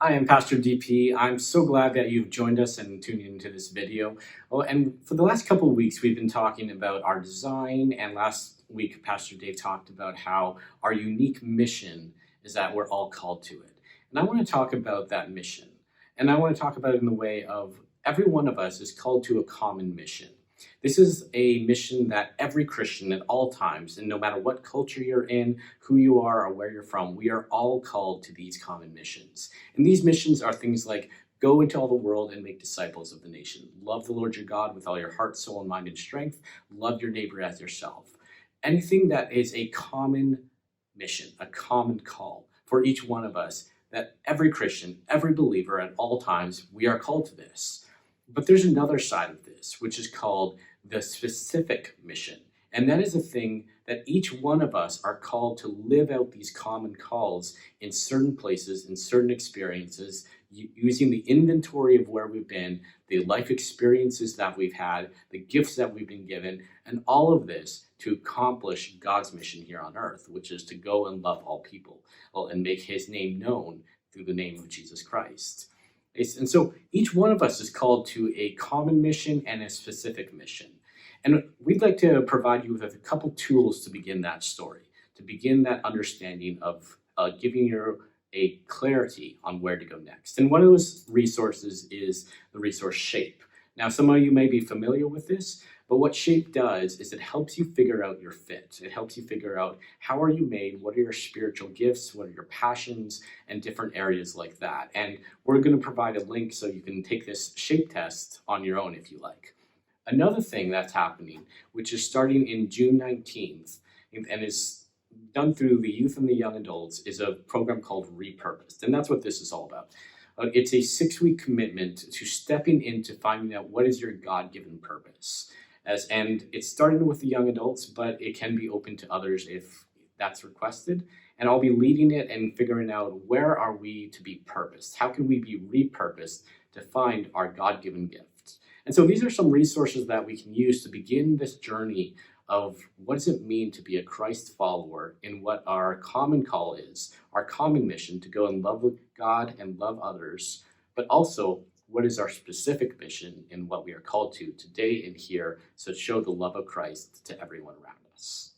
Hi, I'm Pastor DP. I'm so glad that you've joined us and tuned into this video. Oh, and for the last couple of weeks, we've been talking about our design, and last week, Pastor Dave talked about how our unique mission is that we're all called to it. And I want to talk about that mission. And I want to talk about it in the way of every one of us is called to a common mission. This is a mission that every Christian at all times, and no matter what culture you're in, who you are, or where you're from, we are all called to these common missions. And these missions are things like go into all the world and make disciples of the nation. Love the Lord your God with all your heart, soul, and mind and strength. Love your neighbor as yourself. Anything that is a common mission, a common call for each one of us, that every Christian, every believer at all times, we are called to this. But there's another side of this, which is called the specific mission. And that is a thing that each one of us are called to live out these common calls in certain places, in certain experiences, using the inventory of where we've been, the life experiences that we've had, the gifts that we've been given, and all of this to accomplish God's mission here on earth, which is to go and love all people and make his name known through the name of Jesus Christ. And so each one of us is called to a common mission and a specific mission. And we'd like to provide you with a couple tools to begin that story, to begin that understanding of giving you a clarity on where to go next. And one of those resources is the resource SHAPE. Now, some of you may be familiar with this, but what SHAPE does is it helps you figure out your fit. It helps you figure out how are you made, what are your spiritual gifts, what are your passions, and different areas like that. And we're going to provide a link so you can take this SHAPE test on your own if you like. Another thing that's happening, which is starting in June 19th and is done through the youth and the young adults, is a program called Repurposed. And that's what this is all about. It's a 6-week commitment to stepping into finding out what is your God-given purpose. And it's starting with the young adults, but it can be open to others if that's requested. And I'll be leading it and figuring out where are we to be purposed? How can we be repurposed to find our God-given gifts? And so these are some resources that we can use to begin this journey of what does it mean to be a Christ follower in what our common call is, our common mission to go and love God and love others, but also what is our specific mission in what we are called to today and here, so show the love of Christ to everyone around us.